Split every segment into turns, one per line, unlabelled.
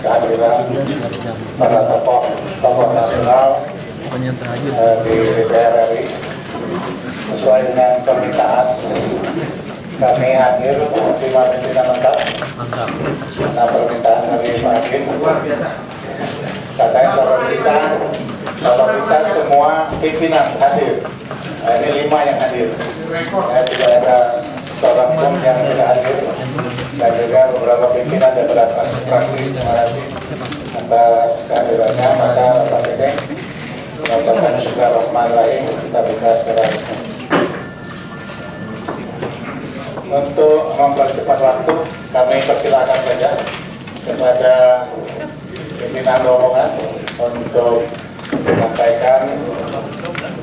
kehadiran para tokoh nasional di DPR RI. Sesuai dengan permintaan kami hadir 5 pimpinan lengkap. Nah, permintaan dari Pak Hakim katanya kalau bisa semua pimpinan hadir. Nah, ini 5 yang hadir. Tidak ada seorang pun yang tidak hadir. Dan juga beberapa pimpinan dari beberapa fraksi. Terima kasih atas kehadirannya. Maka Bapak ini mengucapkan syukur rahman rahim kita buka secara resmi. Untuk mempercepat waktu, kami persilakan saja kepada pimpinan rombongan untuk menyampaikan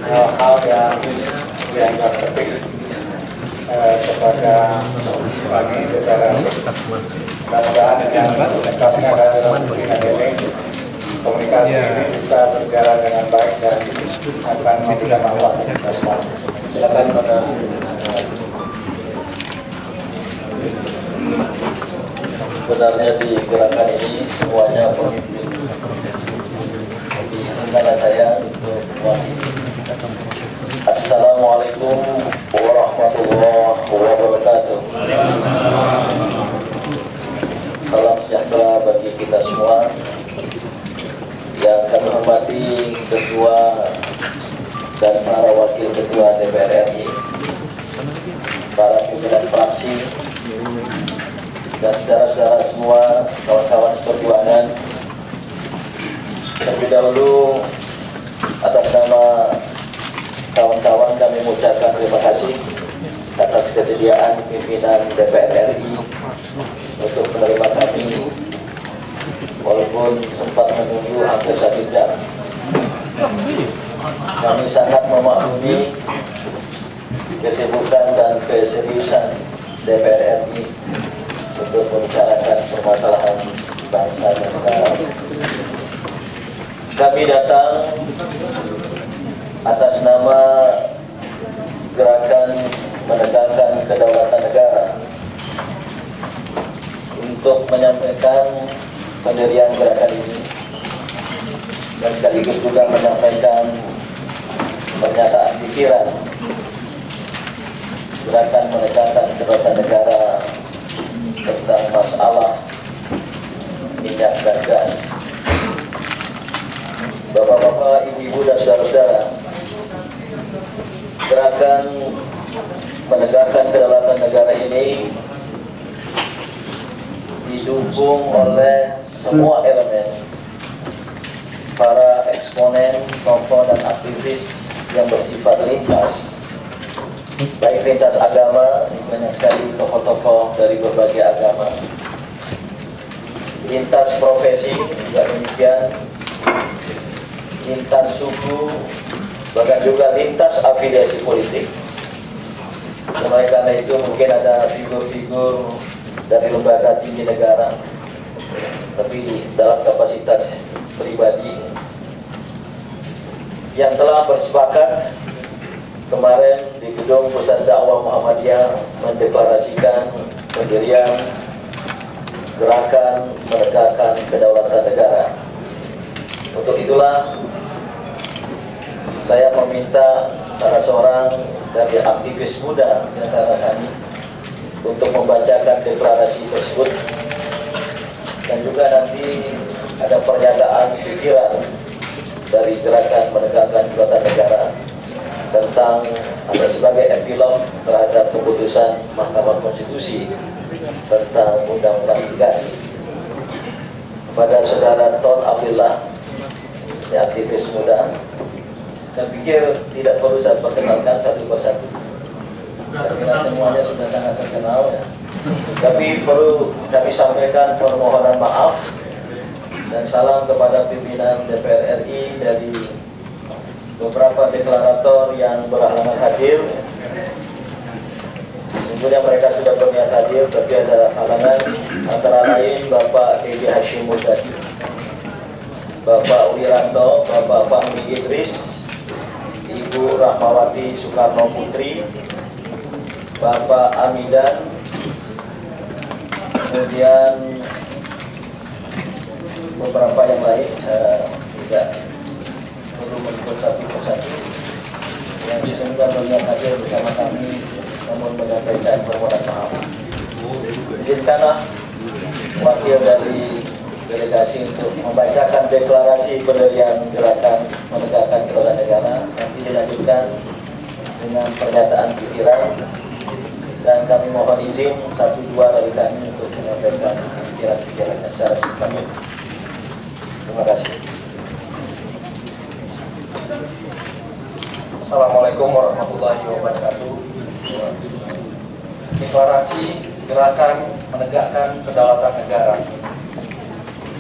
hal-hal yang dianggap penting kepada kami DPR. Mudah-mudahan dengan lengkapnya dalam pimpinan ini komunikasi ini bisa berjalan dengan baik dan akan memberikan manfaat kita semua. Silakan pada.
Sebenarnya di gerakan ini semuanya pemimpin. Jadi rencana saya untuk mewakili. Assalamualaikum warahmatullahi wabarakatuh. Salam sejahtera bagi kita semua. Yang kami hormati Ketua dan para Wakil Ketua DPR RI, para pimpinan fraksi, dan saudara-saudara semua, kawan-kawan seperjuangan. Terlebih dahulu atas nama kawan-kawan kami mengucapkan terima kasih atas kesediaan pimpinan DPR RI untuk menerima kami walaupun sempat menunggu hampir 1 jam. Kami sangat memahami kesibukan dan keseriusan DPR RI untuk membicarakan permasalahan bangsa dan negara. Kami datang atas nama Gerakan Menegakkan Kedaulatan Negara untuk menyampaikan pendirian gerakan ini dan sekaligus juga menyampaikan pernyataan pikiran Gerakan Menegakkan Kedaulatan Negara tentang masalah minyak dan gas. Bapak-bapak, ibu-ibu dan saudara-saudara, Gerakan Menegakkan Kedaulatan Negara ini didukung oleh semua elemen, para eksponen, tokoh dan aktivis yang bersifat lintas, baik lintas agama, banyak sekali tokoh-tokoh dari berbagai agama, lintas profesi juga demikian, lintas suku, bahkan juga lintas afiliasi politik. Oleh karena itu mungkin ada figur-figur dari lembaga tinggi negara, tapi dalam kapasitas pribadi yang telah bersepakat kemarin di Gedung Pusat Dakwah Muhammadiyah mendeklarasikan pendirian Gerakan Menegakkan Kedaulatan Negara. Untuk itulah saya meminta salah seorang dari aktivis muda di antara kami untuk membacakan deklarasi tersebut, dan juga nanti ada pernyataan pikiran dari Gerakan Menegakkan Kedaulatan Negara tentang ada sebagai epilog terhadap keputusan Mahkamah Konstitusi tentang Undang-Undang Migas. Kepada Saudara Ton Abdillah, aktivis muda, saya pikir tidak perlu saya perkenalkan satu persatu karena semuanya sudah sangat terkenal ya. Tapi perlu kami sampaikan permohonan maaf dan salam kepada pimpinan DPR RI dari beberapa deklarator yang berhalangan hadir. Sesungguhnya mereka sudah berniat hadir, tapi ada halangan, antara lain Bapak Edi Hashim Muzadi, Bapak Wiranto, Bapak Fahmi Idris, Ibu Rahmawati Soekarno Putri, Bapak Amidan, kemudian beberapa yang lain tidak perlu menyebut satu persatu. Yang sebenarnya hadir bersama kami namun menyampaikan permohonan maaf. Izinkanlah wakil dari delegasi untuk membacakan deklarasi pendirian gerakan menegakkan kedaulatan negara, nanti dilanjutkan dengan pernyataan pikiran, dan kami mohon izin 1-2 dari kami untuk menyampaikan pikiran-pikirannya secara singkat. Terima kasih.
Assalamualaikum warahmatullahi wabarakatuh. Deklarasi gerakan menegakkan kedaulatan negara,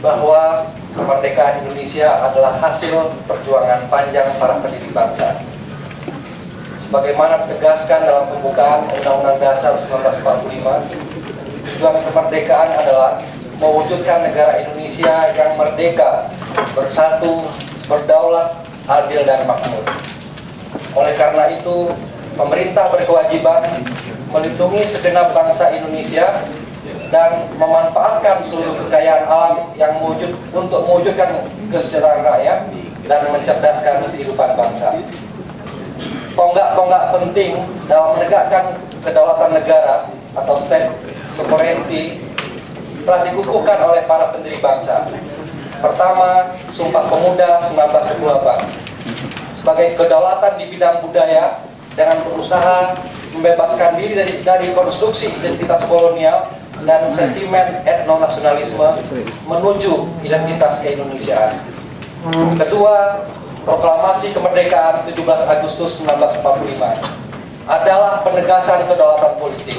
bahwa kemerdekaan Indonesia adalah hasil perjuangan panjang para pendiri bangsa. Sebagaimana ditegaskan dalam pembukaan Undang-Undang Dasar 1945, tujuan kemerdekaan adalah mewujudkan negara Indonesia yang merdeka, bersatu, berdaulat, adil, dan makmur. Oleh karena itu, pemerintah berkewajiban melindungi segenap bangsa Indonesia dan memanfaatkan seluruh kekayaan alam yang untuk mewujudkan kesejahteraan rakyat dan mencerdaskan kehidupan bangsa. Tonggak-tonggak penting dalam menegakkan kedaulatan negara atau state sovereignty telah dikukuhkan oleh para pendiri bangsa. Pertama, Sumpah Pemuda 1928 sebagai kedaulatan di bidang budaya dengan berusaha membebaskan diri dari konstruksi identitas kolonial dan sentimen etnonasionalisme menuju identitas keindonesiaan. Kedua, Proklamasi Kemerdekaan 17 Agustus 1945 adalah penegasan kedaulatan politik.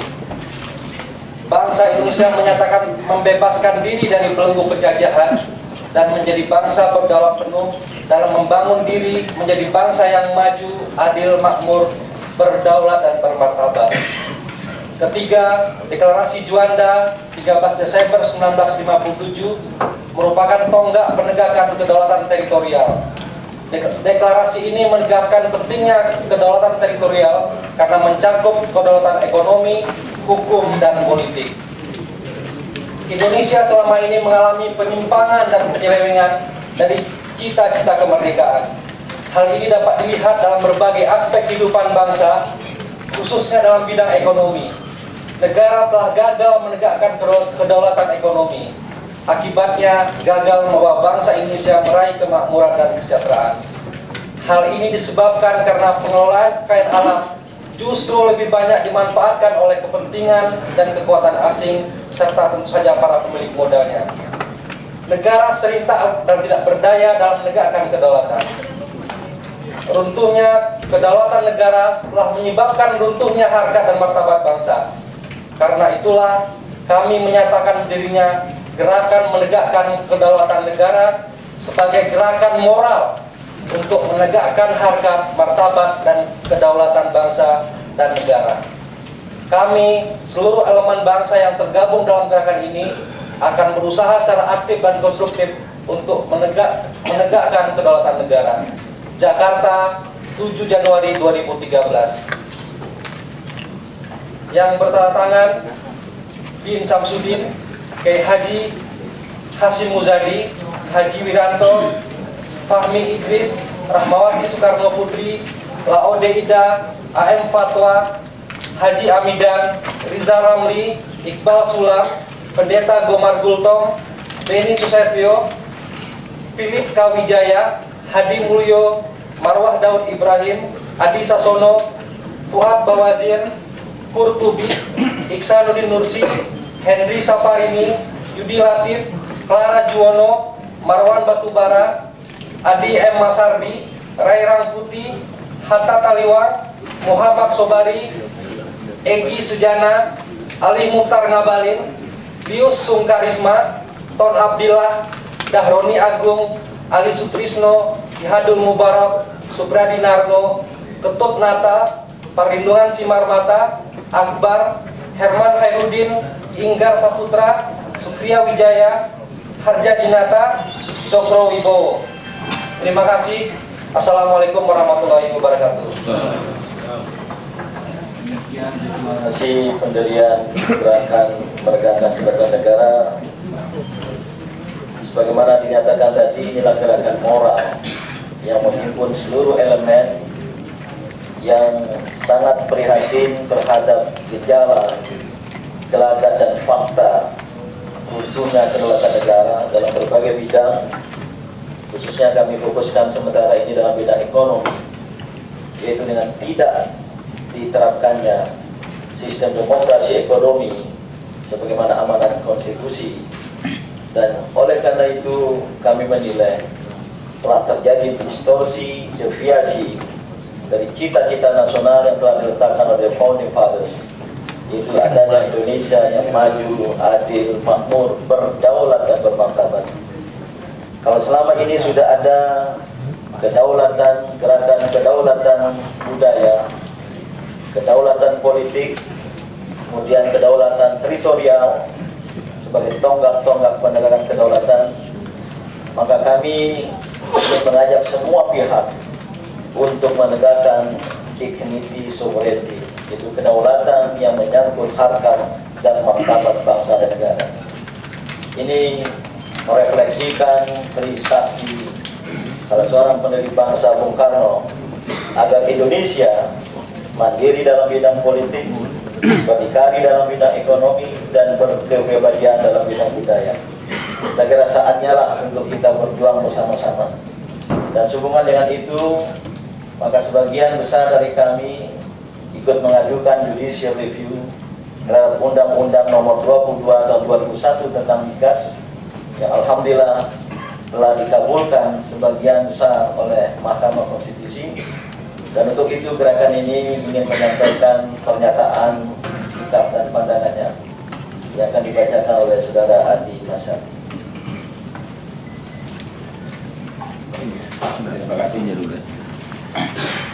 Bangsa Indonesia menyatakan membebaskan diri dari belenggu penjajahan dan menjadi bangsa berdaulat penuh dalam membangun diri menjadi bangsa yang maju, adil, makmur, berdaulat, dan bermartabat. Ketiga, Deklarasi Juanda 13 Desember 1957 merupakan tonggak penegakan kedaulatan teritorial. Deklarasi ini menegaskan pentingnya kedaulatan teritorial karena mencakup kedaulatan ekonomi, hukum, dan politik. Indonesia selama ini mengalami penyimpangan dan penyelewengan dari cita-cita kemerdekaan. Hal ini dapat dilihat dalam berbagai aspek kehidupan bangsa, khususnya dalam bidang ekonomi. Negara telah gagal menegakkan kedaulatan ekonomi. Akibatnya gagal membawa bangsa Indonesia meraih kemakmuran dan kesejahteraan. Hal ini disebabkan karena pengelolaan kekayaan alam justru lebih banyak dimanfaatkan oleh kepentingan dan kekuatan asing serta tentu saja para pemilik modalnya. Negara sering tak dan tidak berdaya dalam menegakkan kedaulatan. Runtuhnya kedaulatan negara telah menyebabkan runtuhnya harkat dan martabat bangsa. Karena itulah kami menyatakan dirinya gerakan menegakkan kedaulatan negara sebagai gerakan moral untuk menegakkan harkat, martabat, dan kedaulatan bangsa dan negara. Kami, seluruh elemen bangsa yang tergabung dalam gerakan ini, akan berusaha secara aktif dan konstruktif untuk menegakkan kedaulatan negara. Jakarta, 7 Januari 2013. Yang bertanda tangan Bin Samsudin, Kiai Haji Hashim Muzadi, Haji Wiranto, Fahmi Idris, Rahmawati Soekarno Putri, Laode Ida, AM Fatwa, Haji Amidan, Riza Ramli, Iqbal Sulam, Pendeta Gomar Gultom, Beni Susetio, Philip Kawijaya, Hadi Mulyo, Marwah Daud Ibrahim, Adi Sasono, Fuad Bawazir, Kurtubi, Iksanuddin Nursi, Henry Safarini, Yudi Latif, Clara Juwono, Marwan Batubara, Adi M. Masardi, Rai Rangkuti, Hatta Taliwang, Muhammad Sobari, Egi Sujana, Ali Mukhtar Ngabalin, Bius Sungkarisma, Ton Abdillah, Dahroni Agung, Ali Sutrisno, Ihadul Mubarak, Supradi Narno, Ketut Nata, Perlindungan Simarmata, Akbar, Herman Khairuddin, Inggar Saputra, Supriya Wijaya, Harja Dinata, Cokro Wibowo. Terima kasih. Assalamualaikum warahmatullahi wabarakatuh.
Terima kasih pendirian gerakan menegakkan kedaulatan negara sebagaimana dinyatakan tadi, inilah gerakan moral yang menghimpun seluruh elemen yang sangat prihatin terhadap gejala, gelagat dan fakta khususnya kedaulatan negara dalam berbagai bidang. Khususnya kami fokuskan sementara ini dalam bidang ekonomi, yaitu dengan tidak diterapkannya sistem demokrasi ekonomi sebagaimana amanat konstitusi. Dan oleh karena itu kami menilai telah terjadi distorsi, deviasi dari cita-cita nasional yang telah diletakkan oleh Founding Fathers, yaitu adanya Indonesia yang maju, adil, makmur, berdaulat dan bermartabat. Kalau selama ini sudah ada kedaulatan, gerakan kedaulatan budaya, kedaulatan politik, kemudian kedaulatan teritorial sebagai tonggak-tonggak penegakan kedaulatan, maka kami ingin mengajak semua pihak untuk menegakkan dignity sovereignty, yaitu kedaulatan yang menyangkut harkat dan martabat bangsa dan negara. Ini merefleksikan trisakti salah seorang pendiri bangsa, Bung Karno, agar Indonesia mandiri dalam bidang politik, berdikari dalam bidang ekonomi, dan berkepribadian dalam bidang budaya. Saya kira saatnya lah untuk kita berjuang bersama-sama. Dan sehubungan dengan itu, maka sebagian besar dari kami ikut mengajukan judicial review terhadap Undang-Undang Nomor 22 Tahun 2001 tentang migas, yang alhamdulillah telah dikabulkan sebagian besar oleh Mahkamah Konstitusi. Dan untuk itu gerakan ini ingin menyampaikan pernyataan sikap dan pandangannya yang akan dibacakan oleh Saudara Adi Masari.
Terima kasih.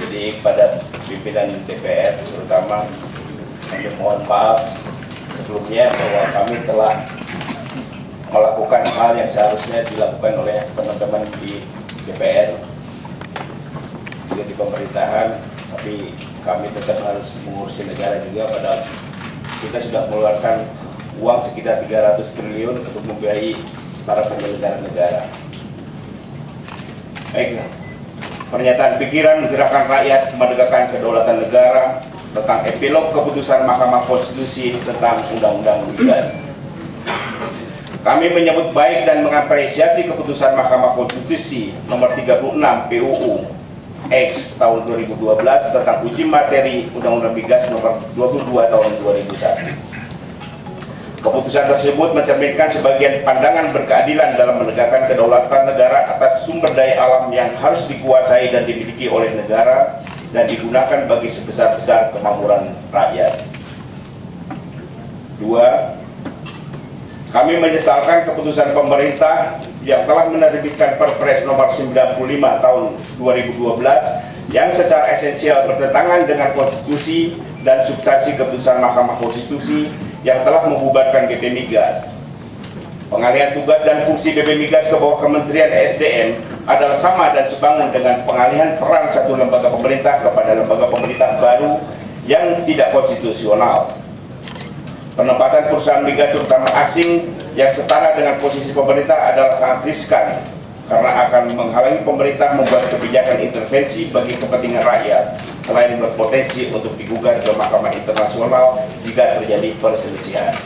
Jadi pada pimpinan DPR terutama kami mohon maaf sebelumnya bahwa kami telah melakukan hal yang seharusnya dilakukan oleh teman-teman di DPR, juga di pemerintahan, tapi kami tetap harus mengurusi negara juga, padahal kita sudah mengeluarkan uang sekitar 300 triliun untuk membiayai para penyelenggara negara. Baik, pernyataan pikiran gerakan rakyat menegakkan kedaulatan negara tentang epilog keputusan Mahkamah Konstitusi tentang Undang-Undang Migas. Kami menyambut baik dan mengapresiasi keputusan Mahkamah Konstitusi Nomor 36 PUU X tahun 2012 tentang uji materi Undang-Undang Migas Nomor 22 tahun 2001. Keputusan tersebut mencerminkan sebagian pandangan berkeadilan dalam menegakkan kedaulatan negara atas sumber daya alam yang harus dikuasai dan dimiliki oleh negara dan digunakan bagi sebesar-besar kemakmuran rakyat. 2. Kami menyesalkan keputusan pemerintah yang telah menerbitkan Perpres Nomor 95 Tahun 2012 yang secara esensial bertentangan dengan konstitusi dan substansi keputusan Mahkamah Konstitusi yang telah membubarkan BP Migas. Pengalihan tugas dan fungsi BP Migas ke bawah Kementerian SDM adalah sama dan sebangun dengan pengalihan peran satu lembaga pemerintah kepada lembaga pemerintah baru yang tidak konstitusional. Penempatan perusahaan migas terutama asing yang setara dengan posisi pemerintah adalah sangat riskan karena akan menghalangi pemerintah membuat kebijakan intervensi bagi kepentingan rakyat, selain berpotensi untuk digugat ke Mahkamah Internasional jika terjadi perselisihan.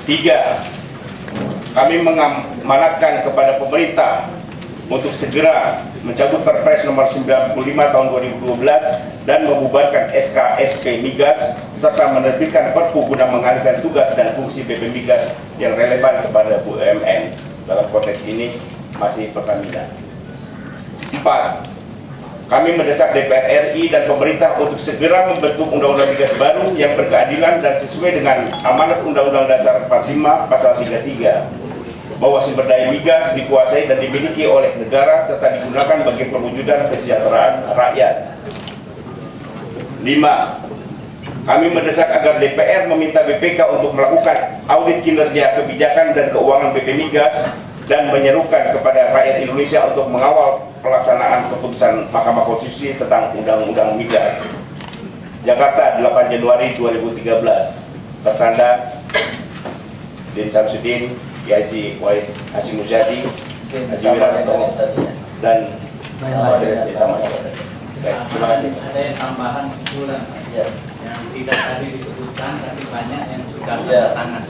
3. Kami mengamanatkan kepada pemerintah untuk segera mencabut Perpres Nomor 95 Tahun 2012 dan membubarkan SK-SP Migas serta menerbitkan Perpu guna mengalihkan tugas dan fungsi BP Migas yang relevan kepada BUMN. Dalam konteks ini masih Pertamina. 4. Kami mendesak DPR RI dan pemerintah untuk segera membentuk Undang-Undang Migas baru yang berkeadilan dan sesuai dengan amanat Undang-Undang Dasar 45 Pasal 33. Bahwa sumber daya migas dikuasai dan dimiliki oleh negara serta digunakan bagi perwujudan kesejahteraan rakyat. 5. Kami mendesak agar DPR meminta BPK untuk melakukan audit kinerja kebijakan dan keuangan BP Migas dan menyerukan kepada rakyat Indonesia untuk mengawal pelaksanaan keputusan Mahkamah Konstitusi tentang Undang-Undang Migas. Jakarta, 8 Januari 2013. Tertanda Din Samsudin, Haji Wahid Hasyim Muzadi, Haji
Sama dengan
Wiranto,
tadi ya.
dan
Sama dengan
sama. Baik, terima kasih.
Ada tambahan usulan
Ya.
yang tidak tadi disebutkan tapi banyak yang sudah
Ya.
tangan.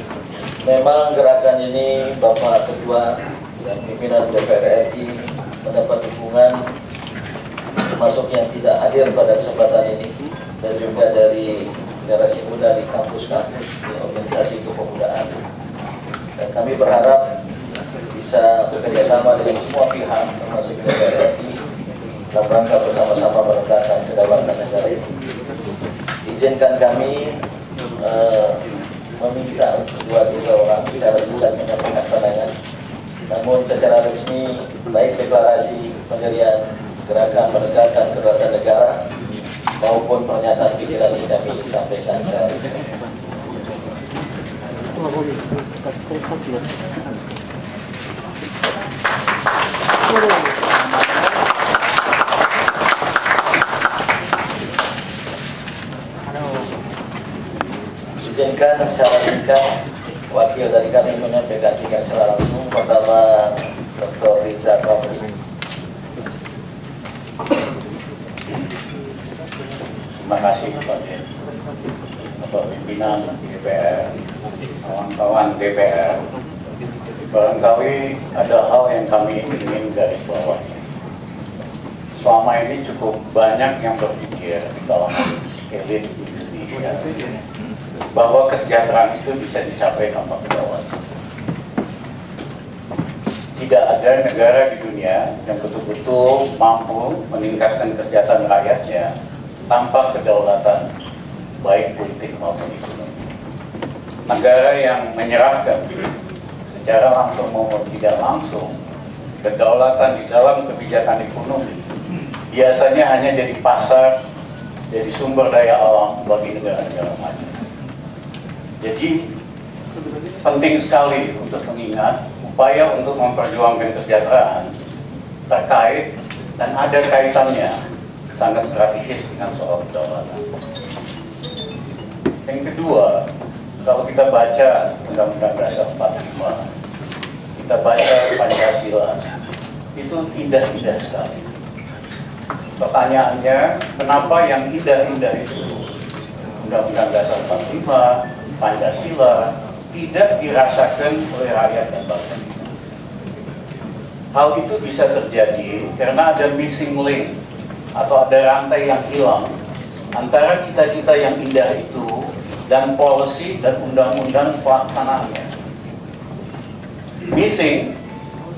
Memang gerakan ini Bapak Ketua dan pimpinan DPR RI mendapat dukungan termasuk yang tidak hadir pada kesempatan ini dan juga dari generasi muda di kampus-kampus di organisasi kepemudaan. Dan kami berharap bisa bekerjasama dengan semua pihak termasuk DPR RI dalam rangka bersama-sama menegakkan kedaulatan negara ini. Izinkan kami meminta kedua orang secara singkat menyampaikan pandangan. Namun secara resmi baik deklarasi pendirian gerakan menegakkan kedaulatan negara maupun pernyataan pikiran ini kami sampaikan secara resmi. Izinkan secara singkat wakil dari kami menyampaikan tingkat secara langsung. Pertama, Dr. Riza Ramli.
Terima kasih kepada Bapak Pimpinan DPR, kawan-kawan DPR. Barangkali ada hal yang kami ingin garis bawahi. Selama ini cukup banyak yang berpikir di kalangan elit Indonesia bahwa kesejahteraan itu bisa dicapai tanpa kedaulatan. Tidak ada negara di dunia yang betul-betul mampu meningkatkan kesejahteraan rakyatnya tanpa kedaulatan, baik politik maupun ekonomi. Negara yang menyerahkan secara langsung maupun tidak langsung kedaulatan di dalam kebijakan ekonomi biasanya hanya jadi pasar, jadi sumber daya alam bagi negara-negara maju. Jadi penting sekali untuk mengingat upaya untuk memperjuangkan kesejahteraan terkait dan ada kaitannya sangat strategis dengan soal kedaulatan. Yang kedua, kalau kita baca Undang-Undang Dasar 45, kita baca Pancasila, itu indah-indah sekali. Pertanyaannya, kenapa yang indah-indah itu Undang-Undang Dasar 45, Pancasila tidak dirasakan oleh rakyat dan bangsa kita? Hal itu bisa terjadi karena ada missing link atau ada rantai yang hilang antara cita-cita yang indah itu dan policy dan undang-undang pelaksanaannya. Missing,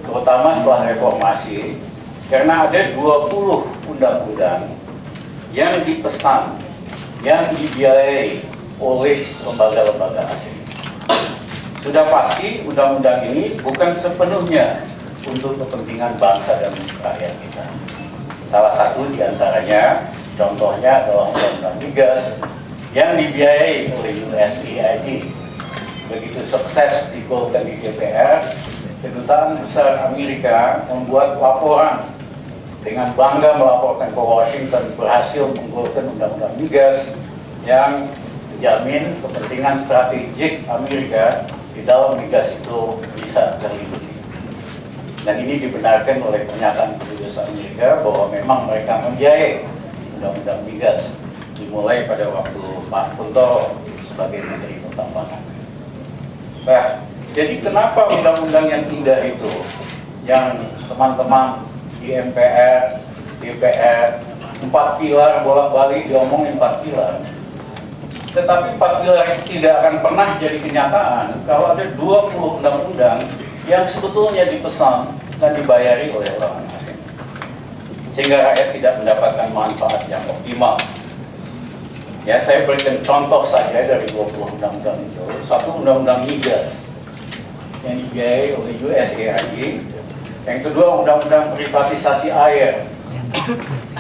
terutama setelah reformasi, karena ada 20 undang-undang yang dipesan, yang dibiayai oleh lembaga-lembaga asing. Sudah pasti undang-undang ini bukan sepenuhnya untuk kepentingan bangsa dan rakyat kita. Salah satu diantaranya, contohnya adalah Undang-Undang Migas yang dibiayai oleh USAID. Begitu sukses digolkan di DPR, Kedutaan Besar Amerika membuat laporan dengan bangga melaporkan ke Washington berhasil menggolkan Undang-Undang Migas yang menjamin kepentingan strategik Amerika di dalam migas itu bisa terlindungi. Dan ini dibenarkan oleh pernyataan kedubes Amerika bahwa memang mereka membiayai Undang-Undang Migas dimulai pada waktu Pak Kuntoro sebagai Menteri Pertambangan. Nah, jadi kenapa undang-undang yang indah itu, yang teman-teman di MPR, DPR, 4 pilar bolak-balik diomongin 4 pilar, tetapi 4 pilar itu tidak akan pernah jadi kenyataan kalau ada 20 undang-undang yang sebetulnya dipesan dan dibayari oleh orang asing, sehingga rakyat tidak mendapatkan manfaat yang optimal. Ya, saya berikan contoh saja dari 20 undang-undang itu. Satu, Undang-Undang Migas yang dibiayai oleh USAID. Yang kedua, Undang-Undang Privatisasi Air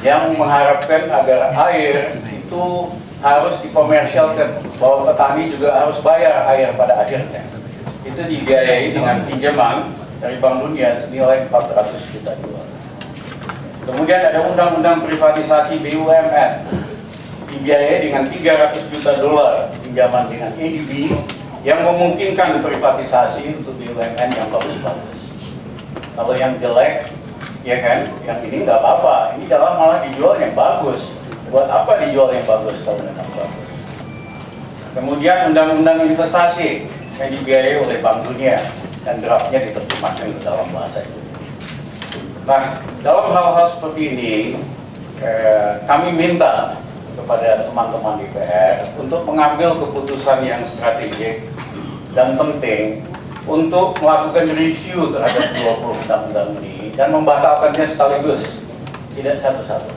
yang mengharapkan agar air itu harus dikomersialkan, bahwa petani juga harus bayar air pada akhirnya. Itu dibiayai dengan pinjaman dari Bank Dunia senilai 400 juta dolar. Kemudian ada Undang-Undang Privatisasi BUMN, dibiayai dengan 300 juta dolar pinjaman dengan ADB yang memungkinkan privatisasi untuk BUMN yang bagus-bagus. Kalau yang jelek, ya kan, yang ini nggak apa-apa, ini jangan malah dijual yang bagus. Buat apa dijual yang bagus kalau memang bagus? Kemudian undang-undang investasi yang dibiayai oleh Bank Dunia dan draftnya diterjemahkan ke dalam bahasa Indonesia. Nah, dalam hal-hal seperti ini, kami minta kepada teman-teman DPR untuk mengambil keputusan yang strategik dan penting untuk melakukan review terhadap 20 undang-undang ini dan membatalkannya sekaligus, tidak satu-satu.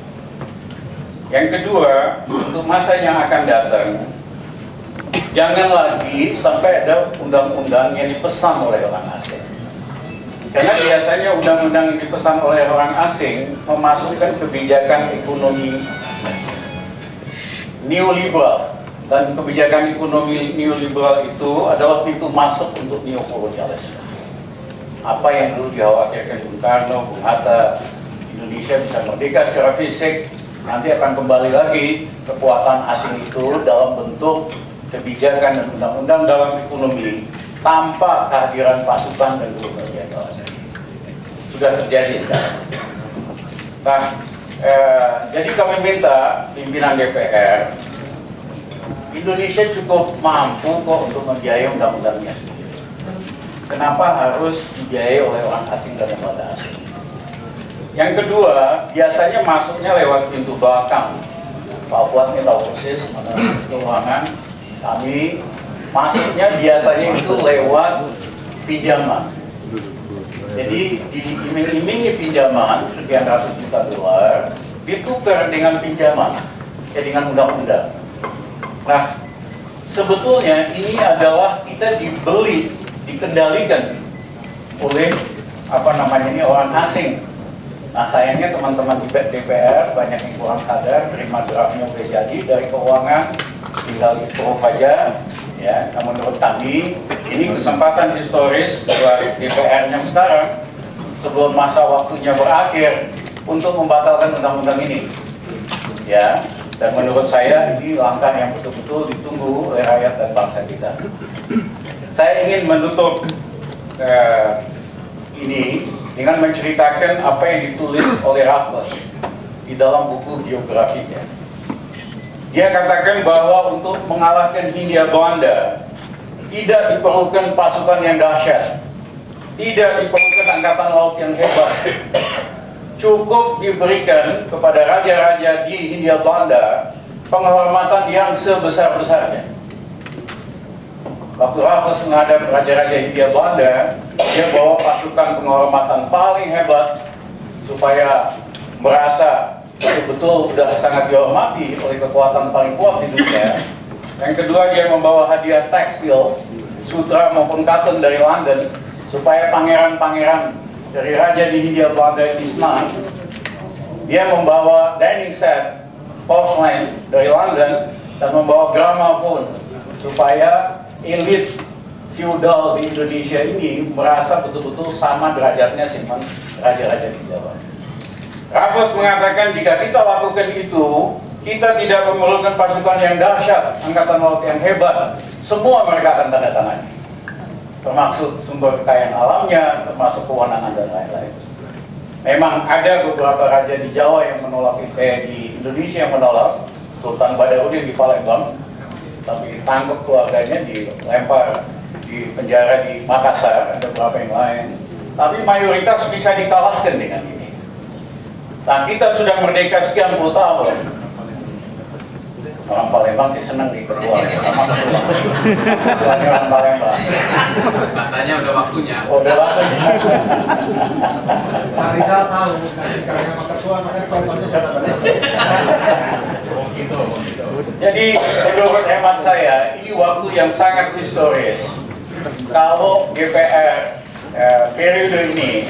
Yang kedua, untuk masa yang akan datang, jangan lagi sampai ada undang-undang yang dipesan oleh orang asing. Karena biasanya undang-undang yang dipesan oleh orang asing memasukkan kebijakan ekonomi neoliberal, dan kebijakan ekonomi neoliberal itu adalah pintu masuk untuk neokolonialisme. Apa yang dulu dikhawatirkan Bung Karno, Bung Hatta, Indonesia bisa merdeka secara fisik, nanti akan kembali lagi kekuatan asing itu dalam bentuk kebijakan dan undang-undang dalam ekonomi tanpa kehadiran pasukan dan berbagai alasan. Sudah terjadi sekarang. Nah, jadi kami minta pimpinan DPR, Indonesia cukup mampu kok untuk membiayai undang-undangnya sendiri. Kenapa harus dibiayai oleh orang asing dan lembaga asing? Yang kedua, biasanya masuknya lewat pintu belakang. Pak Fuad ini tahu persis mana keuangan. Kami masuknya biasanya itu lewat pinjaman. Jadi diiming-imingi pinjaman sekian ratus juta dolar ditukar dengan pinjaman, dengan undang-undang. Nah, sebetulnya ini adalah kita dibeli, dikendalikan oleh orang asing. Nah, sayangnya teman-teman di DPR banyak yang kurang sadar, terima draftnya udah jadi dari keuangan, tinggal di-approve aja. Ya, nah menurut kami ini kesempatan historis buat DPR yang sekarang sebelum masa waktunya berakhir untuk membatalkan undang-undang ini. Ya, dan menurut saya ini langkah yang betul-betul ditunggu oleh rakyat dan bangsa kita. Saya ingin menutup ini dengan menceritakan apa yang ditulis oleh Raffles di dalam buku biografinya. Dia katakan bahwa untuk mengalahkan Hindia Belanda tidak diperlukan pasukan yang dahsyat, tidak diperlukan angkatan laut yang hebat. Cukup diberikan kepada raja-raja di Hindia Belanda penghormatan yang sebesar-besarnya. Waktu Raffles menghadap raja-raja Hindia Belanda, dia bawa pasukan penghormatan paling hebat supaya merasa betul-betul sudah sangat dihormati oleh kekuatan paling kuat di dunia. Yang kedua, dia membawa hadiah tekstil, sutra maupun katun dari London, supaya pangeran-pangeran dari raja di Hindia Belanda ini senang. Dia membawa dining set, porcelain dari London, dan membawa gramophone, supaya elit feudal di Indonesia ini merasa betul-betul sama derajatnya dengan raja-raja di Jawa. Raffles mengatakan jika kita lakukan itu, kita tidak memerlukan pasukan yang dahsyat, angkatan laut yang hebat, semua mereka akan tanda tangan, termasuk sumber kekayaan alamnya, termasuk kewenangan dan lain-lain. Memang ada beberapa raja di Jawa yang menolak, di Indonesia yang menolak, Sultan Badarudin di Palembang, tapi ditangkap keluarganya, dilempar di penjara di Makassar, ada beberapa yang lain. Tapi mayoritas bisa dikalahkan dengan ini. Nah, kita sudah merdeka sekian puluh tahun. Orang Palembang sih senang di ketua, orang Palembang.
Katanya udah waktunya.
Udah waktunya.
Pak Rizal tahu, caranya sama ketua, makanya contohnya sudah benar.
Jadi menurut hemat saya, ini waktu yang sangat historis. Kalau DPR periode ini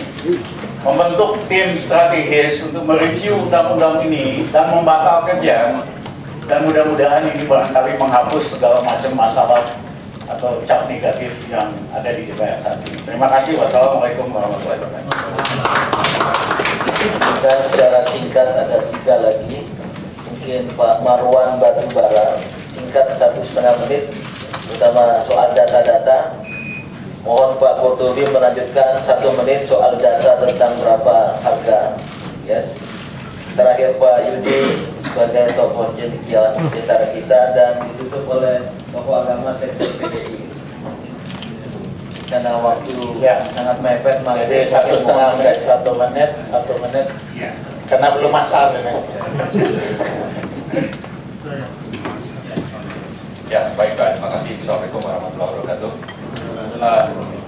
membentuk tim strategis untuk mereview undang-undang ini dan membatalkannya, dan mudah-mudahan ini barangkali menghapus segala macam masalah atau cap negatif yang ada di DPR saat ini. Terima kasih. Wassalamualaikum warahmatullahi wabarakatuh.
Dan secara singkat ada 3 lagi, mungkin Pak Marwan Batubara, singkat 1,5 menit terutama soal data-data. Mohon Pak Kurtubi melanjutkan 1 menit soal data tentang berapa harga. Yes. Terakhir Pak Yudi sebagai tokoh cendekiawan di antara kita, dan ditutup oleh tokoh agama sektor PDI. Karena waktu sangat mepet, maka
Jadi 1,5 menit, 1 menit, karena belum masal ini.
Ya, baik Pak, terima kasih. Assalamualaikum warahmatullahi wabarakatuh.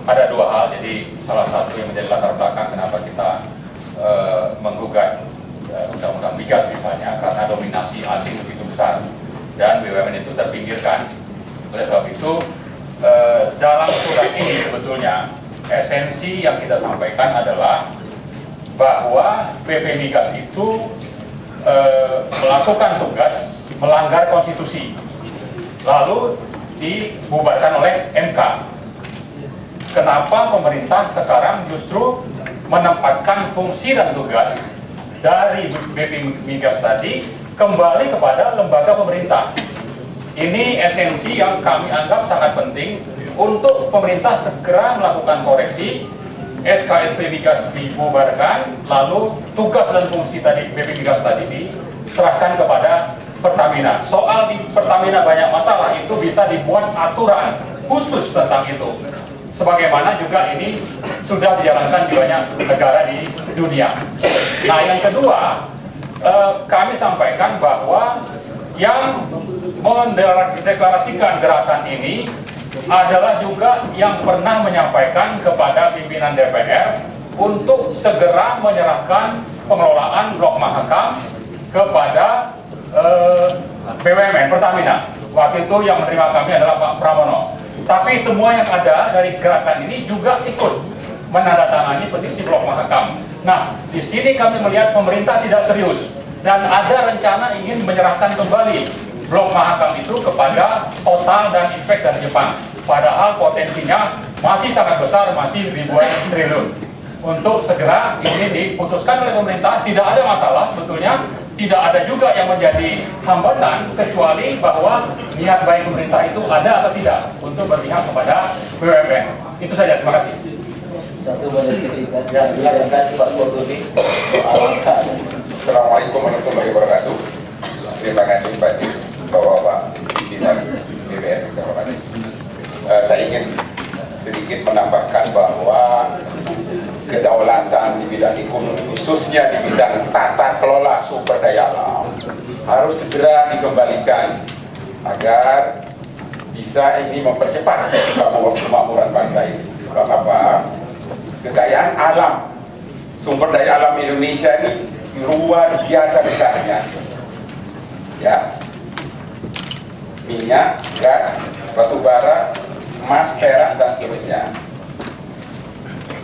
Ada 2 hal, jadi salah satu yang menjadi latar belakang kenapa kita menggugat undang-undang migas misalnya, karena dominasi asing begitu besar dan BUMN itu terpinggirkan. Oleh sebab itu, dalam surat ini sebetulnya esensi yang kita sampaikan adalah bahwa BP Migas itu melakukan tugas melanggar konstitusi, lalu dibubarkan oleh MK. Kenapa pemerintah sekarang justru menempatkan fungsi dan tugas dari BP Migas tadi kembali kepada lembaga pemerintah? Ini esensi yang kami anggap sangat penting untuk pemerintah segera melakukan koreksi. SKSP Migas dibubarkan, lalu tugas dan fungsi tadi BP Migas tadi diserahkan kepada Pertamina. Soal di Pertamina banyak masalah, itu bisa dibuat aturan khusus tentang itu. Sebagaimana juga ini sudah dijalankan di banyak negara di dunia. Nah, yang kedua, kami sampaikan bahwa yang mendeklarasikan gerakan ini adalah juga yang pernah menyampaikan kepada pimpinan DPR untuk segera menyerahkan pengelolaan Blok Mahakam kepada BUMN Pertamina. Waktu itu yang menerima kami adalah Pak Pramono. Tapi semua yang ada dari gerakan ini juga ikut menandatangani petisi Blok Mahakam. Nah, di sini kami melihat pemerintah tidak serius dan ada rencana ingin menyerahkan kembali Blok Mahakam itu kepada Total dan Impact dari Jepang. Padahal potensinya masih sangat besar, masih ribuan triliun. Untuk segera ini diputuskan oleh pemerintah, tidak ada masalah sebetulnya. Tidak ada juga yang menjadi hambatan, kecuali bahwa niat baik pemerintah itu ada atau tidak untuk berpihak kepada BUMN. Itu saja, terima kasih.
1 menit diberikan. Silakan Pak Kurtubi soal angka.
Assalamualaikum warahmatullahi wabarakatuh. Terima kasih Pak Bapak pimpinan DPR. Saya ingin sedikit menambahkan bahwa kedaulatan di bidang ekonomi, khususnya di bidang tata kelola sumber daya alam, harus segera dikembalikan agar bisa ini mempercepat kemakmuran bangsa ini. Apa? Kekayaan alam, sumber daya alam Indonesia ini luar biasa besarnya. Ya, minyak, gas, batu bara, emas, perak, dan seterusnya.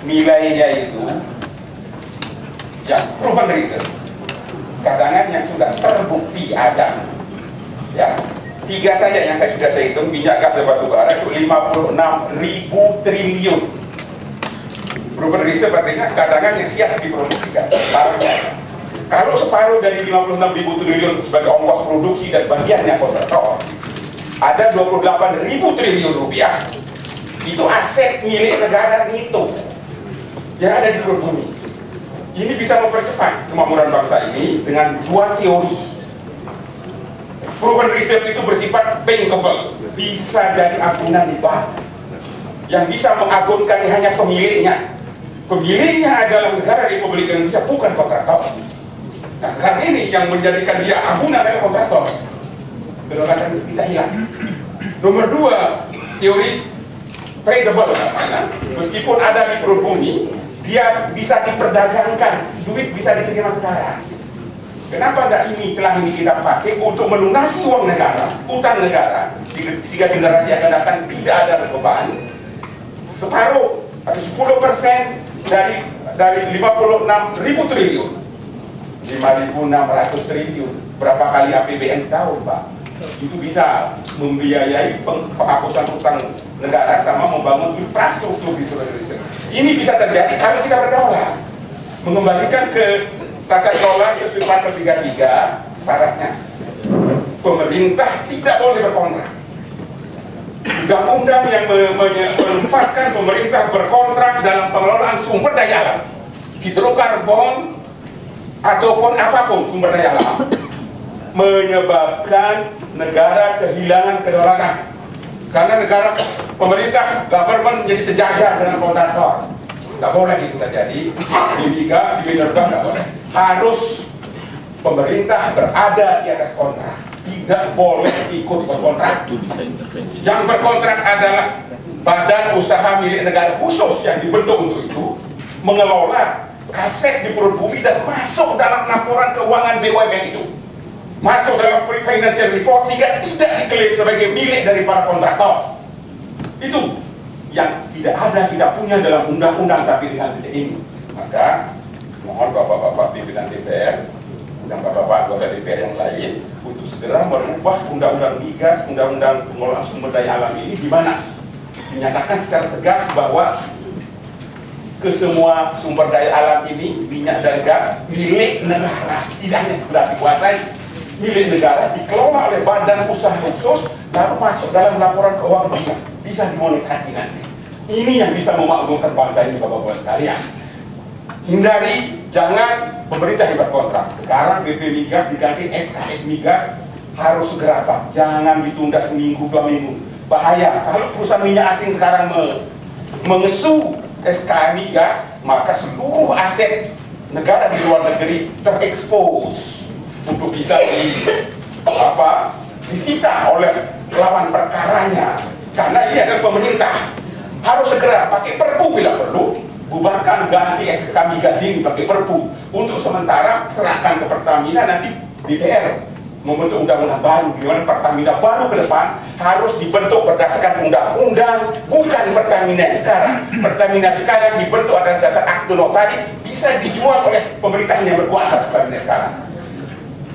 Nilainya itu yang proven reason, cadangan yang sudah terbukti ada. Ya, 3 saja yang saya hitung, minyak, gas, dan batu bara itu 56.000 triliun. Proven reason artinya cadangan yang siap diproduksikan. Separuhnya. Kalau separuh dari 56.000 triliun sebagai ongkos produksi dan bagiannya kontraktor, ada 28.000 triliun rupiah. Itu aset milik negara itu yang ada di perut bumi. Ini bisa mempercepat kemakmuran bangsa ini dengan 2 teori. Proven reserve itu bersifat bankable, bisa jadi agunan di bank. Yang bisa mengagunkan hanya pemiliknya. Pemiliknya adalah negara Republik Indonesia, bukan kontraktor. Nah, sekarang ini yang menjadikan dia agunan adalah kontraktor. Kedaulatan kita hilang. Nomor 2, teori tradable, meskipun ada di perut bumi, dia bisa diperdagangkan, duit bisa diterima sekarang. Kenapa enggak ini celah ini kita pakai untuk melunasi uang negara, utang negara, sehingga generasi akan datang tidak ada beban. Separuh atau 10% dari 56.000 triliun, 5.600 triliun, berapa kali APBN setahun, Pak? Itu bisa membiayai penghapusan utang negara sama membangun infrastruktur di seluruh Indonesia. Ini bisa terjadi kalau kita berdaulat, mengembalikan ke tata kelola sesuai pasal 33. Syaratnya pemerintah tidak boleh berkontrak. undang-undang yang menempatkan pemerintah berkontrak dalam pengelolaan sumber daya alam, hidrokarbon ataupun apapun sumber daya alam, menyebabkan negara kehilangan kedaulatan. Karena negara, pemerintah, government menjadi sejajar dengan kontraktor. Nggak boleh itu terjadi. Di migas, di mineral nggak boleh. Harus pemerintah berada di atas kontrak. Tidak boleh ikut berkontrak. Yang berkontrak adalah badan usaha milik negara khusus yang dibentuk untuk itu, mengelola aset di perut bumi dan masuk dalam laporan keuangan BUMN itu, masuk dalam financial report sehingga tidak diklaim sebagai milik dari para kontraktor. Itu yang tidak ada, tidak punya dalam undang-undang sampai dengan detik ini. Maka mohon bapak-bapak pimpinan DPR dan bapak-bapak anggota DPR yang lain untuk segera merubah undang-undang migas, undang-undang pengelolaan sumber daya alam ini, di mana dinyatakan secara tegas bahwa ke semua sumber daya alam ini, minyak dan gas, milik negara, tidak hanya sekedar dikuasai, milik negara, dikelola oleh badan usaha khusus, lalu masuk dalam laporan keuangan, bisa dimonetasi nanti. Ini yang bisa memakmurkan bangsa ini, bapak-bapak sekalian. Hindari, jangan pemerintah yang berkontrak. Sekarang BP Migas diganti SKS Migas, harus segera Pak. Jangan ditunda seminggu, 2 minggu. Bahaya. Kalau perusahaan minyak asing sekarang mengesu SKS Migas, maka seluruh aset negara di luar negeri terekspos untuk bisa disita oleh lawan perkaranya. Karena ini adalah pemerintah. Harus segera pakai perpu bila perlu, bubarkan, ganti SK Migas ini pakai perpu. Untuk sementara serahkan ke Pertamina, nanti DPR membentuk undang-undang baru, di mana Pertamina baru ke depan harus dibentuk berdasarkan undang-undang, bukan Pertamina sekarang. Pertamina sekarang dibentuk atas dasar akte notaris, bisa dijual oleh pemerintah yang berkuasa. Pertamina sekarang,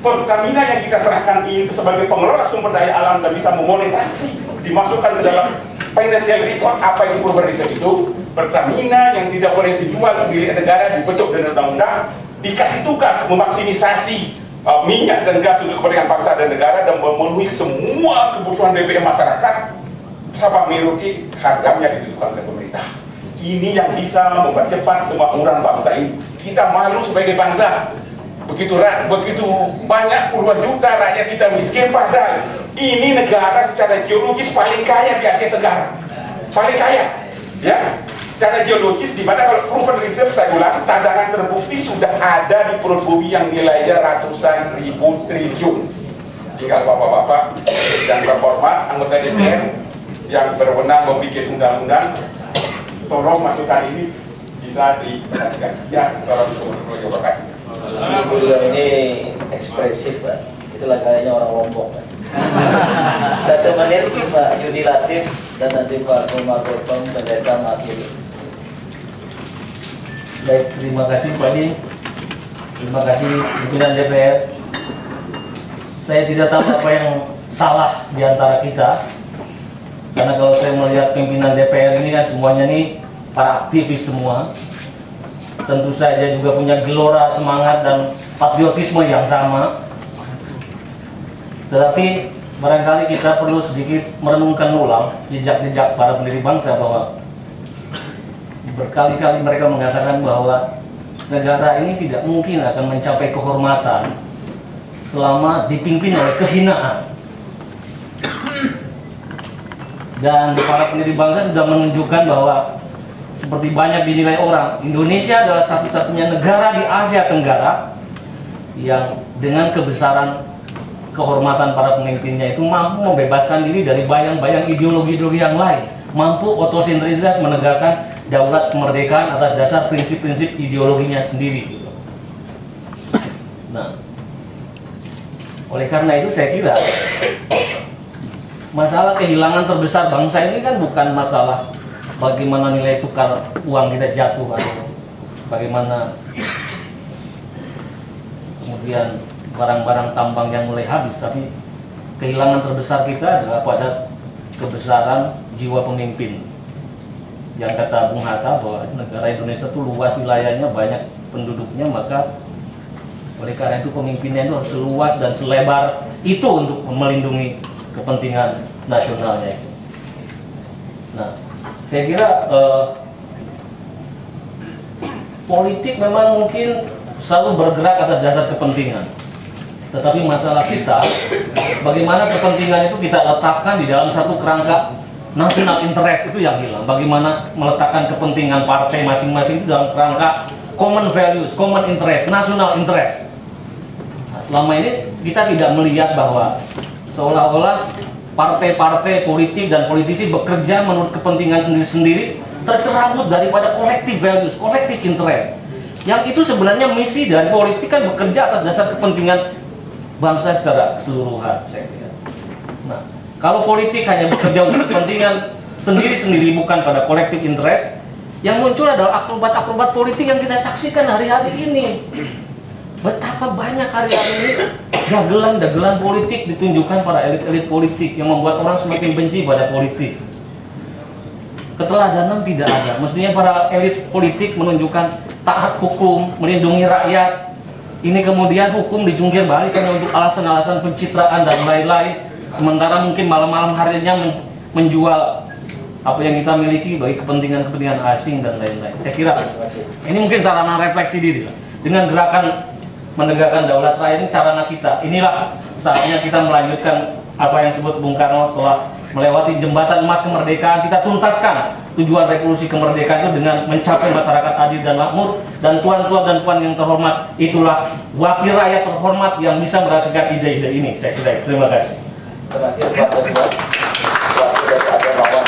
Pertamina yang kita serahkan ini sebagai pengelola sumber daya alam dan bisa memonetasi, dimasukkan ke dalam financial report apa itu perubahan itu. Pertamina yang tidak boleh dijual milik negara dibentuk dengan undang-undang, dikasih tugas memaksimisasi minyak dan gas untuk kepentingan bangsa dan negara dan memenuhi semua kebutuhan BBM masyarakat. Siapa merugi, harganya ditentukan oleh pemerintah. Ini yang bisa mempercepat kemakmuran bangsa ini. Kita malu sebagai bangsa. Begitu banyak puluhan juta rakyat kita miskin, padahal ini negara secara geologis paling kaya di Asia Tenggara, paling kaya, ya. Secara geologis, di mana kalau proven reserve, saya ulang, cadangan terbukti sudah ada di perut bumi yang nilainya ratusan ribu triliun. Tinggal bapak-bapak dan terhormat anggota DPR yang berwenang membuat undang-undang, tolong masukan ini bisa diperhatikan. Ya, assalamualaikum warahmatullahi wabarakatuh.
Ini ekspresif Pak, itulah kayaknya orang Lombok Pak. 1 menit Pak Yudi Latif dan nanti Pak Kumar Gopeng pendeta mengakhiri.
Baik, terima kasih Pak Din, terima kasih pimpinan DPR. Saya tidak tahu apa yang salah di antara kita, karena kalau saya melihat pimpinan DPR ini kan semuanya nih para aktivis semua, tentu saja juga punya gelora semangat dan patriotisme yang sama. Tetapi barangkali kita perlu sedikit merenungkan ulang jejak-jejak para pendiri bangsa, bahwa berkali-kali mereka mengatakan bahwa negara ini tidak mungkin akan mencapai kehormatan selama dipimpin oleh kehinaan. Dan para pendiri bangsa sudah menunjukkan bahwa seperti banyak dinilai orang, Indonesia adalah satu-satunya negara di Asia Tenggara yang dengan kebesaran kehormatan para pemimpinnya itu mampu membebaskan diri dari bayang-bayang ideologi-ideologi yang lain, mampu otosentritas menegakkan daulat kemerdekaan atas dasar prinsip-prinsip ideologinya sendiri. Nah, oleh karena itu saya kira masalah kehilangan terbesar bangsa ini kan bukan masalah bagaimana nilai tukar uang kita jatuh atau bagaimana kemudian barang-barang tambang yang mulai habis, tapi kehilangan terbesar kita adalah pada kebesaran jiwa pemimpin. Yang kata Bung Hatta bahwa negara Indonesia itu luas wilayahnya, banyak penduduknya, maka oleh karena itu pemimpinnya itu harus seluas dan selebar itu untuk melindungi kepentingan nasionalnya itu. Nah, saya kira politik memang mungkin selalu bergerak atas dasar kepentingan. Tetapi masalah kita, bagaimana kepentingan itu kita letakkan di dalam satu kerangka national interest, itu yang hilang. Bagaimana meletakkan kepentingan partai masing-masing itu dalam kerangka common values, common interest, national interest. Nah, selama ini kita tidak melihat bahwa seolah-olah partai-partai politik dan politisi bekerja menurut kepentingan sendiri-sendiri, tercerabut daripada collective values, collective interest. Yang itu sebenarnya misi dari politik kan bekerja atas dasar kepentingan bangsa secara keseluruhan, saya kira. Nah, kalau politik hanya bekerja untuk kepentingan sendiri-sendiri bukan pada collective interest, yang muncul adalah akrobat-akrobat politik yang kita saksikan hari-hari ini. Betapa banyak hari-hari ini dagelan-dagelan politik ditunjukkan pada elit-elit politik yang membuat orang semakin benci pada politik. Keteladanan tidak ada. Mestinya para elit politik menunjukkan taat hukum, melindungi rakyat. Ini kemudian hukum dijungkir balik karena untuk alasan-alasan pencitraan dan lain-lain. Sementara mungkin malam-malam harinya menjual apa yang kita miliki bagi kepentingan-kepentingan asing dan lain-lain. Saya kira ini mungkin sarana refleksi diri lah. Dengan gerakan menegakkan daulat rakyat ini sarana kita. Inilah saatnya kita melanjutkan apa yang disebut Bung Karno setelah melewati jembatan emas kemerdekaan, kita tuntaskan tujuan revolusi kemerdekaan itu dengan mencapai masyarakat adil dan makmur. Dan tuan-tuan dan puan yang terhormat, itulah wakil rakyat terhormat yang bisa merasakan ide-ide ini. Saya kira. Terima kasih.
Terakhir Pak Ketua, waktu dari Ada Lawan.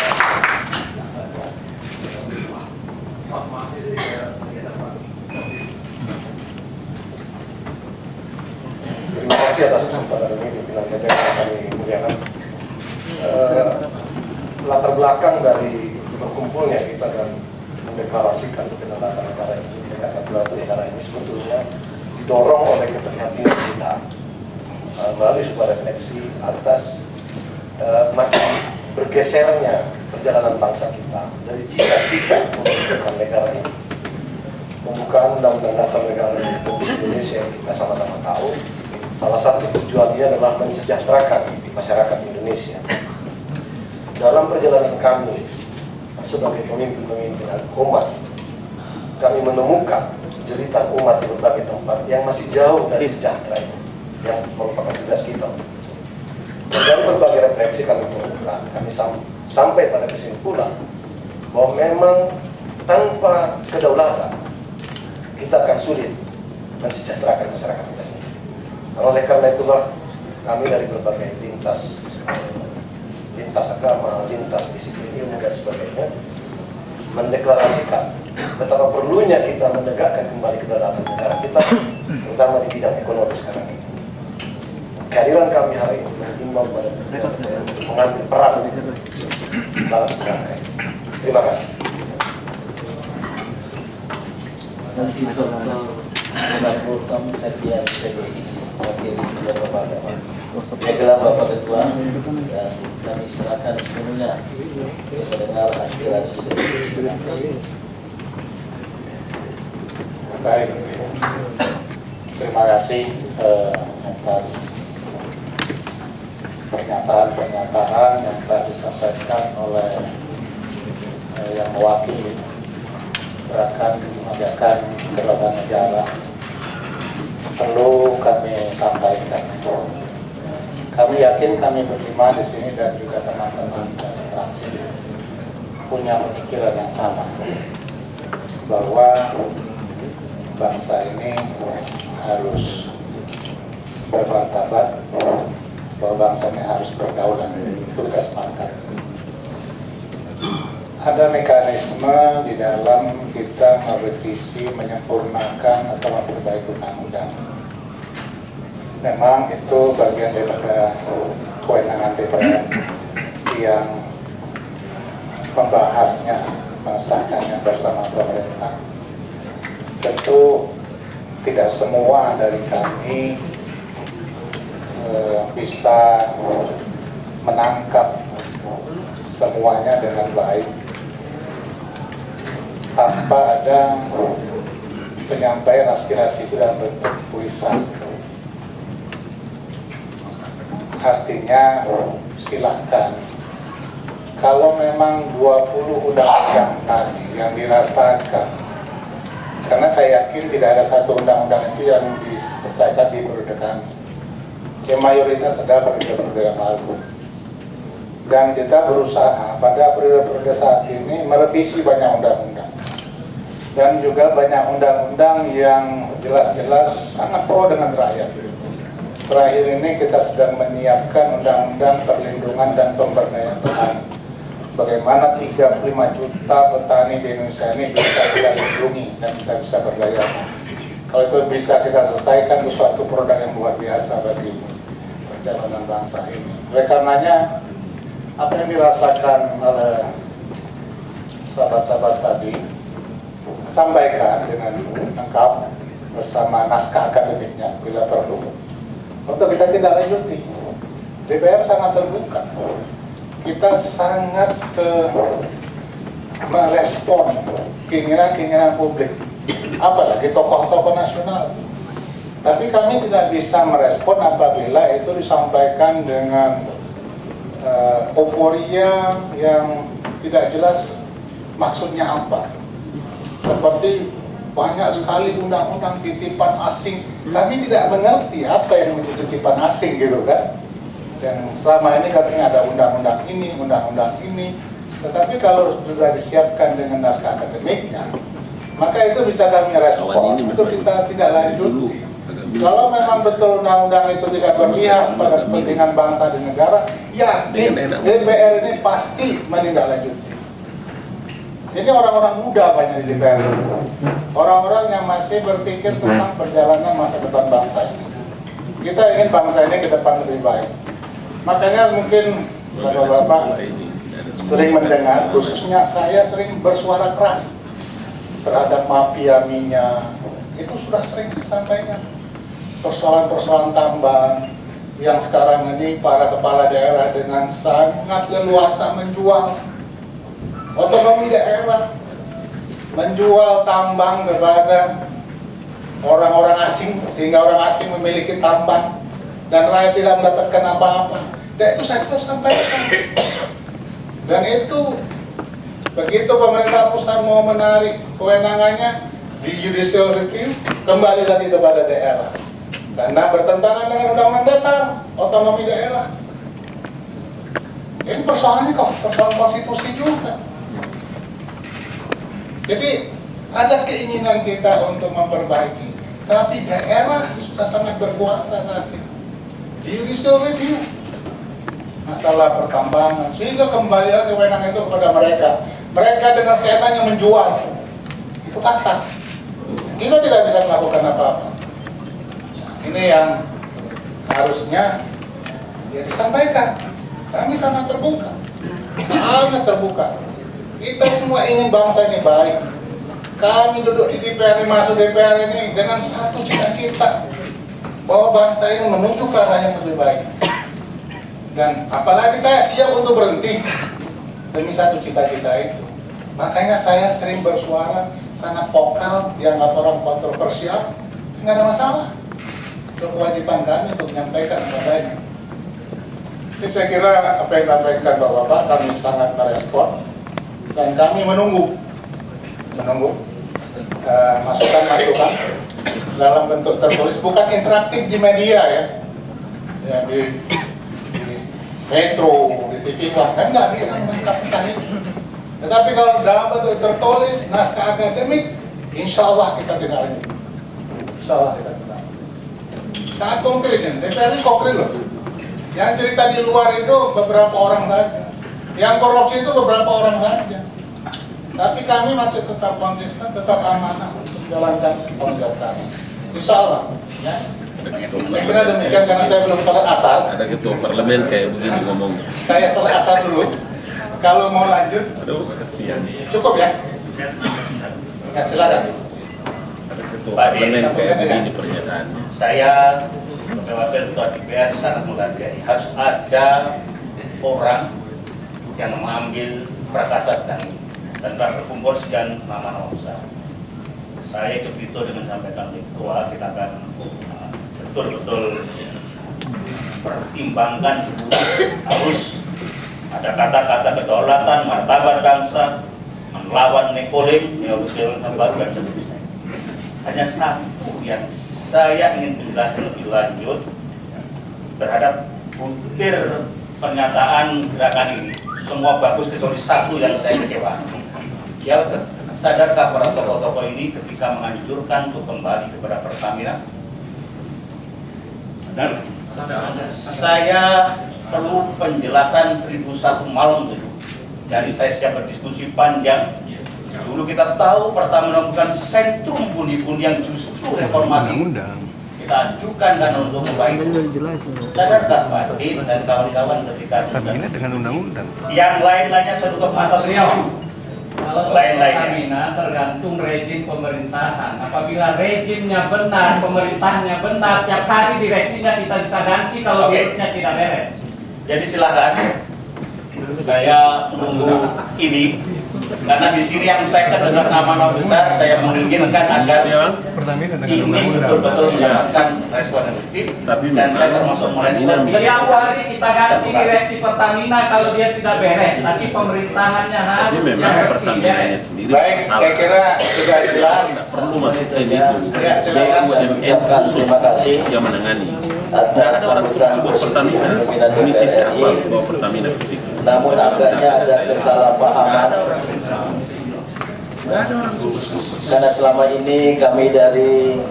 Terima kasih atas kesempatan ini pimpinan DPR yang kami muliakan. Latar belakang dari berkumpulnya kita dan mendeklarasikan kedaulatan negara ini, kedaulatan negara ini sebetulnya didorong oleh keprihatinan kita melalui sebuah refleksi atas makin bergesernya perjalanan bangsa kita dari cita-cita pembentukan negara ini. Pembukaan Undang-Undang Dasar Negara Republik Indonesia yang kita sama-sama tahu, salah satu tujuannya adalah mensejahterakan masyarakat Indonesia. Dalam perjalanan kami sebagai pemimpin-pemimpin umat, kami menemukan jeritan umat di berbagai tempat yang masih jauh dari sejahtera ini, yang merupakan tugas kita. Dan dari berbagai refleksi kami temukan, kami sampai pada kesimpulan bahwa memang tanpa kedaulatan kita akan sulit mensejahterakan masyarakat kita sendiri. Oleh karena itulah kami dari berbagai lintas agama, lintas disiplin ilmu dan sebagainya mendeklarasikan betapa perlunya kita menegakkan kembali kedaulatan negara kita, terutama di bidang ekonomi sekarang ini. Kehadiran kami hari ini mengimbau pada mengambil peran dalam kerangka ini. Terima kasih.
Nanti untuk kami sekalian PDI wakil Bapak Agama. Baiklah Bapak Ketua, dan kami serahkan sepenuhnya mendengar aspirasi dari.
Baik, terima kasih atas pernyataan-pernyataan yang telah disampaikan oleh yang mewakili gerakan menegakkan kedaulatan negara. Perlu kami sampaikan, kami yakin kami berlima di sini dan juga teman-teman dari fraksi punya pemikiran yang sama bahwa bangsa ini harus bermartabat, bahwa bangsa ini harus berdaulat. Itu kita sepakat. Ada mekanisme di dalam kita merevisi, menyempurnakan atau memperbaiki undang-undang. Memang itu bagian daripada kewenangan DPR yang membahasnya, mengesahkannya bersama pemerintah. Tentu tidak semua dari kami bisa menangkap semuanya dengan baik tanpa ada penyampaian aspirasi itu dalam bentuk tulisan. Artinya silahkan kalau memang 20 undang-undang tadi yang dirasakan, karena saya yakin tidak ada satu undang-undang itu yang diselesaikan di periode kami. Yang mayoritas adalah periode-periode yang lalu. Dan kita berusaha pada periode-periode saat ini merevisi banyak undang-undang. Dan juga banyak undang-undang yang jelas-jelas sangat pro dengan rakyat. Terakhir ini kita sedang menyiapkan undang-undang perlindungan dan pemberdayaan petani. Bagaimana 35 juta petani di Indonesia ini bisa kita lindungi dan kita bisa berdaya. Kalau itu bisa kita selesaikan, itu suatu produk yang luar biasa bagi perjalanan bangsa ini. Oleh karenanya, apa yang dirasakan oleh sahabat-sahabat tadi, sampaikan dengan lengkap bersama naskah akademiknya bila perlu. Untuk kita tidak lanjuti. DPR sangat terbuka. Kita sangat merespon keinginan-keinginan publik, apalagi tokoh-tokoh nasional. Tapi kami tidak bisa merespon apabila itu disampaikan dengan euforia yang tidak jelas maksudnya apa. Seperti banyak sekali undang-undang titipan asing, kami tidak mengerti apa yang menjadi titipan asing gitu kan. Dan selama ini katanya ada undang-undang ini, tetapi kalau sudah disiapkan dengan naskah akademiknya, maka itu bisa kami respon, itu kita tidak lanjuti. Kalau memang betul undang-undang itu tidak berpihak pada kepentingan bangsa dan negara, yakin DPR ini pasti menindaklanjuti. Ini orang-orang muda banyak di DPR, orang-orang yang masih berpikir tentang perjalanan masa depan bangsa ini. Kita ingin bangsa ini ke depan lebih baik. Makanya mungkin bapak-bapak sering mendengar, khususnya saya sering bersuara keras terhadap mafia minyak. Itu sudah sering disampaikan. Persoalan-persoalan tambang yang sekarang ini para kepala daerah dengan sangat leluasa menjual otonomi daerah, menjual tambang kepada orang-orang asing, sehingga orang asing memiliki tambang dan rakyat tidak mendapatkan apa-apa. Dan itu saya terus sampaikan. Dan itu begitu pemerintah pusat mau menarik kewenangannya di judicial review, kembali lagi kepada daerah. Karena bertentangan dengan undang-undang dasar otonomi daerah. Ini persoalannya kok persoalan konstitusi juga. Jadi ada keinginan kita untuk memperbaiki, tapi daerah sudah sangat berkuasa saat ini. Judicial review masalah pertambangan, sehingga kembali kewenangan itu kepada mereka. Mereka dengan senangnya menjual, itu fakta. Kita tidak bisa melakukan apa-apa. Ini yang harusnya ya disampaikan. Kami sangat terbuka, sangat terbuka. Kita semua ingin bangsa ini baik. Kami duduk di DPR ini, masuk DPR ini dengan satu cita-cita bahwa bangsa ini menuju ke arah yang lebih baik. Dan apalagi saya siap untuk berhenti demi satu cita-cita itu. Makanya saya sering bersuara sangat vokal, dianggap orang kontroversial, nggak ada masalah. Itu kewajiban kami untuk menyampaikan adanya. Jadi saya kira apa yang disampaikan Bapak-Bapak kami sangat merespon dan kami menunggu masukan-masukan dalam bentuk tertulis, bukan interaktif di media ya di Metro, di TV kan nggak bisa menangkap pesan itu. Tetapi kalau dalam bentuk tertulis, naskah akademik, insya Allah kita tidak lanjut. Insya Allah kita tidak. Sangat konkret ya, DPR ini konkret loh. Yang cerita di luar itu beberapa orang saja, yang korupsi itu beberapa orang saja. Tapi kami masih tetap konsisten, tetap amanah untuk jalankan tanggung jawab kami. Insya Allah. Ya. Saya kira demikian karena saya belum sholat asar.
Ada ketua parlemen kayak begini ngomongnya.
Saya sholat asar dulu. Kalau mau lanjut, cukup ya? Ya silakan.
Ada ketua parlemen kayak begini pernyataannya.
Saya sebagai wakil ketua DPR sangat menghargai. Harus ada orang yang mengambil prakasa dan berkumpul sekian nama-nama besar. Saya begitu dengan sampaikan ketua, kita akan betul-betul pertimbangkan harus Ada kata-kata kedaulatan, martabat bangsa, melawan nepotisme, dan seterusnya. Hanya satu yang saya ingin menjelaskan lebih lanjut terhadap butir pernyataan gerakan ini. Semua bagus kecuali satu yang saya kecewa. Ya, sadarkah para tokoh-tokoh ini ketika menganjurkan untuk kembali kepada Pertamina? Dan saya perlu penjelasan 1001 malam dulu. Dari saya siap berdiskusi panjang. Dulu kita tahu Pertamina bukan sentrum pundi-pundi yang justru reformasi kita ajukan kan untuk membaiki. Sadarkah Pak Din dan kawan-kawan ketika
Pertamina dengan undang-undang.
Yang lain-lainnya saya tutup mata beliau.
Kalau Pertamina tergantung rejim pemerintahan. Apabila rejimnya benar, pemerintahnya benar, tiap hari direksinya kita bisa ganti kalau direksinya tidak beres.
Jadi silakan, saya menunggu ini karena di sini yang teken adalah nama-nama besar. Saya menginginkan agar ini betul-betul mendapatkan respon yang positif dan saya termasuk merespon.
Tiap hari kita ganti direksi Pertamina kalau dia tidak beres. Nanti pemerintahannya harus.
Jadi memang Pertaminanya sendiri.
Baik, saya kira sudah jelas.
Tidak perlu masuk ke itu.
Ya, silakan.
BUMN khusus yang menangani. Tidak ada orang sebuah Pertamina. Komisi siapa bawa Pertamina ke situ?
Namun agaknya ada kesalahpahaman. Karena selama ini kami dari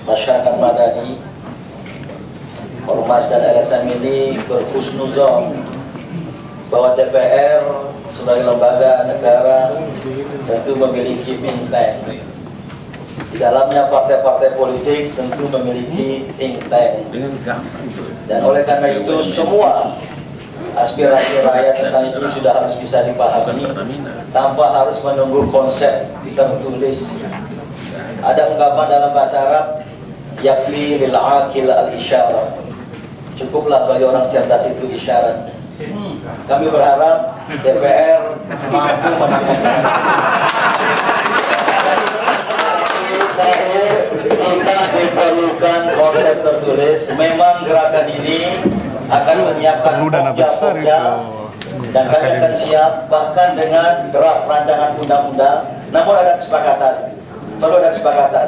masyarakat Madani, Ormas dan LSM ini berhusnuzon bahwa DPR sebagai lembaga negara tentu memiliki think tank. Di dalamnya partai-partai politik tentu memiliki think tank. Dan oleh karena itu semua aspirasi rakyat tentang itu sudah harus bisa dipahami tanpa harus menunggu konsep tertulis. Ada ungkapan dalam bahasa Arab, yakfi lil aqil al isyarah. Cukuplah bagi orang cerdas itu isyarat. Kami berharap DPR mampu kita diperlukan konsep tertulis. Memang gerakan ini akan menyiapkan pokja-pokja dan kami akan siap bahkan dengan draft rancangan undang-undang. Namun ada kesepakatan, perlu ada kesepakatan.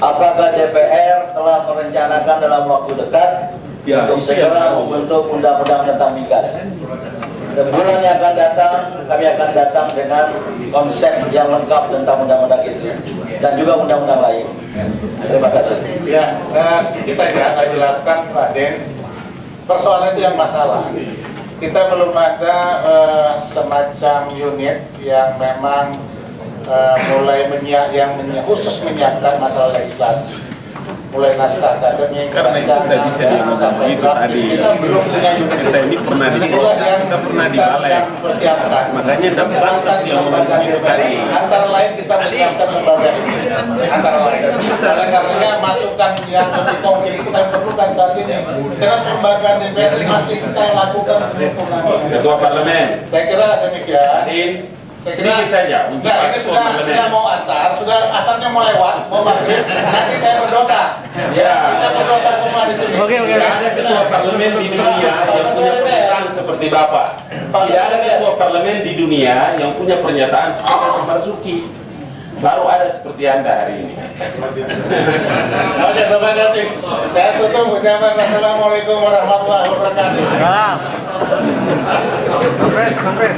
Apakah DPR telah merencanakan dalam waktu dekat untuk segera membentuk undang-undang tentang migas? Sebulan yang akan datang, kami akan datang dengan konsep yang lengkap tentang undang-undang itu dan juga undang-undang lain. Terima kasih.
Ya, sedikit saja saya jelaskan Pak Den. Persoalan itu yang masalah. Kita belum ada semacam unit yang memang khusus menyiapkan masalah legislasi. Mulai naskah akademik,
karena itu tidak bisa diomongkan begitu tadi.
Kita belum punya unit.
Kita ini pernah di balai. Makanya tidak pantas dia ngomong begitu tadi.
Antara lain kita menyiapkan lembaga ini. Antara lain. Oleh karenanya masukan yang lebih konkret itu kami perlukan saat ini. Karena lembaga DPR masih kita lakukan penyempurnaan.
Ketua Parlemen.
Saya kira demikian.
Sedikit saja.
Nah, ini sudah mau asar, asarnya mau lewat, mau maghrib. Nanti saya berdosa. Ya, kita berdosa semua di sini.
Oke. Tidak ada ketua parlemen di dunia yang punya pernyataan seperti Bapak. Tidak ada ketua parlemen di dunia yang punya pernyataan seperti Pak Marzuki. Baru ada seperti Anda hari ini.
Oke, terima kasih. Saya tutup ucapan Assalamualaikum warahmatullahi wabarakatuh.
Salam. Sampai.